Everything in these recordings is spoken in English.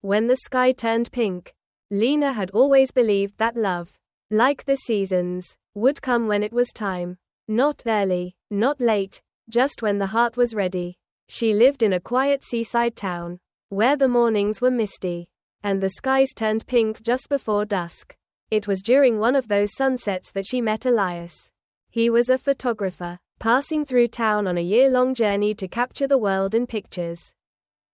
when the sky turned pink. Lena had always believed that love, like the seasons, would come when it was time. Not early, not late, just when the heart was ready. She lived in a quiet seaside town, where the mornings were misty, and the skies turned pink just before dusk. It was during one of those sunsets that she met Elias. He was a photographer, passing through town on a year-long journey to capture the world in pictures.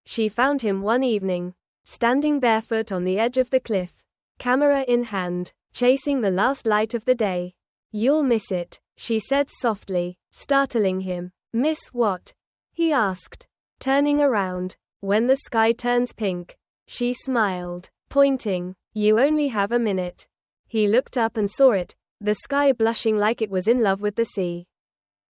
She found him one evening, standing barefoot on the edge of the cliff, camera in hand, chasing the last light of the day. "You'll miss it," she said softly, startling him. "Miss what?" he asked, turning around. "When the sky turns pink," she smiled, pointing. "You only have a minute." He looked up and saw it, the sky blushing like it was in love with the sea.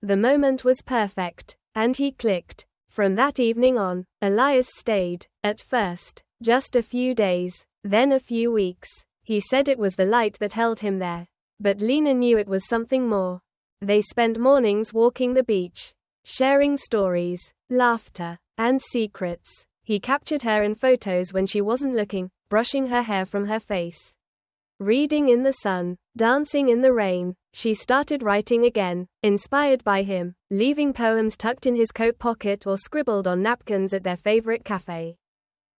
The moment was perfect, and he clicked. From that evening on, Elias stayed, at first, just a few days, then a few weeks. He said it was the light that held him there. But Lena knew it was something more. They spent mornings walking the beach, sharing stories, laughter, and secrets. He captured her in photos when she wasn't looking, brushing her hair from her face, reading in the sun, dancing in the rain. She started writing again, inspired by him, leaving poems tucked in his coat pocket or scribbled on napkins at their favorite cafe.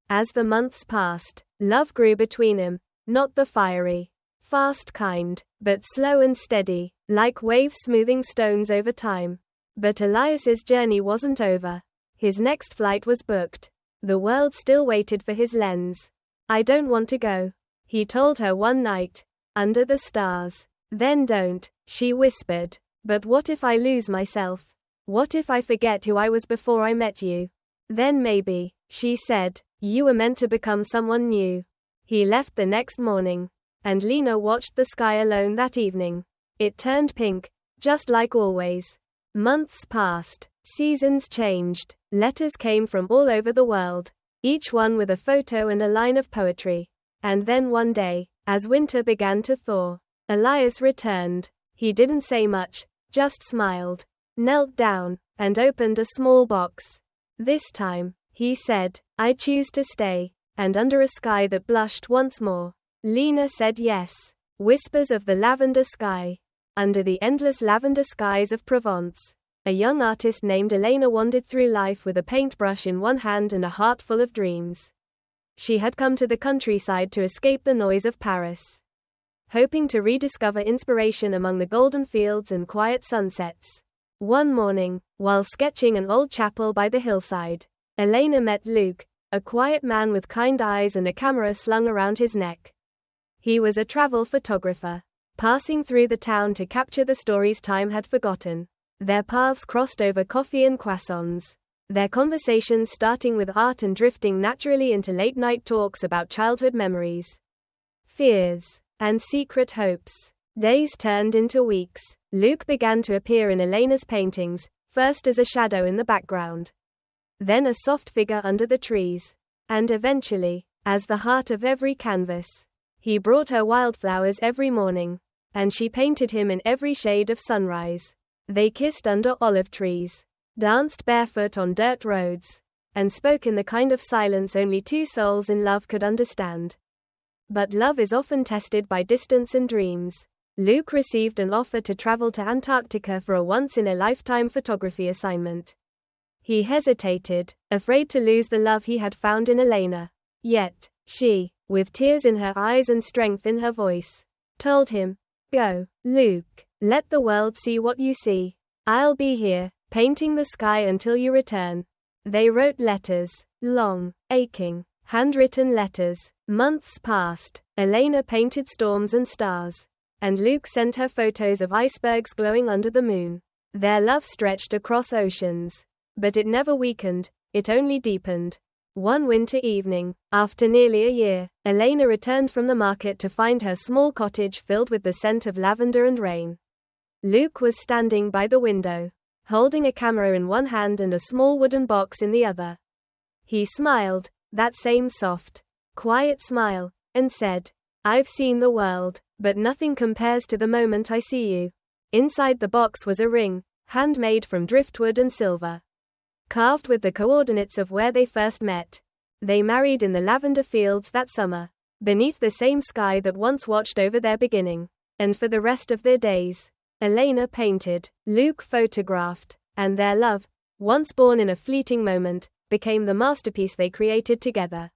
As the months passed, love grew between them, not the fiery, fast kind, but slow and steady, like waves smoothing stones over time. But Elias's journey wasn't over. His next flight was booked. The world still waited for his lens. "I don't want to go," he told her one night, under the stars. "Then don't," she whispered. "But what if I lose myself? What if I forget who I was before I met you?" "Then maybe," she said, "you were meant to become someone new." He left the next morning, and Lena watched the sky alone that evening. It turned pink, just like always. Months passed, seasons changed, letters came from all over the world, each one with a photo and a line of poetry. And then one day, as winter began to thaw, Elias returned. He didn't say much, just smiled, knelt down, and opened a small box. "This time," he said, "I choose to stay." And under a sky that blushed once more, Lena said yes. Whispers of the lavender sky. Under the endless lavender skies of Provence, a young artist named Elena wandered through life with a paintbrush in one hand and a heart full of dreams. She had come to the countryside to escape the noise of Paris, hoping to rediscover inspiration among the golden fields and quiet sunsets. One morning, while sketching an old chapel by the hillside, Elena met Luke, a quiet man with kind eyes and a camera slung around his neck. He was a travel photographer, passing through the town to capture the stories time had forgotten. Their paths crossed over coffee and croissants, their conversations starting with art and drifting naturally into late-night talks about childhood memories, fears, and secret hopes. Days turned into weeks. Luke began to appear in Elena's paintings, first as a shadow in the background, then a soft figure under the trees, and eventually, as the heart of every canvas. He brought her wildflowers every morning, and she painted him in every shade of sunrise. They kissed under olive trees, danced barefoot on dirt roads, and spoke in the kind of silence only two souls in love could understand. But love is often tested by distance and dreams. Luke received an offer to travel to Antarctica for a once-in-a-lifetime photography assignment. He hesitated, afraid to lose the love he had found in Elena. Yet, she, with tears in her eyes and strength in her voice, told him, "Go, Luke. Let the world see what you see. I'll be here, painting the sky until you return." They wrote letters, long, aching, handwritten letters. Months passed. Elena painted storms and stars, and Luke sent her photos of icebergs glowing under the moon. Their love stretched across oceans. But it never weakened, it only deepened. One winter evening, after nearly a year, Elena returned from the market to find her small cottage filled with the scent of lavender and rain. Luke was standing by the window, holding a camera in one hand and a small wooden box in the other. He smiled, that same soft, quiet smile, and said, "I've seen the world, but nothing compares to the moment I see you." Inside the box was a ring, handmade from driftwood and silver, carved with the coordinates of where they first met. They married in the lavender fields that summer, beneath the same sky that once watched over their beginning. And for the rest of their days, Elena painted, Luke photographed, and their love, once born in a fleeting moment, became the masterpiece they created together.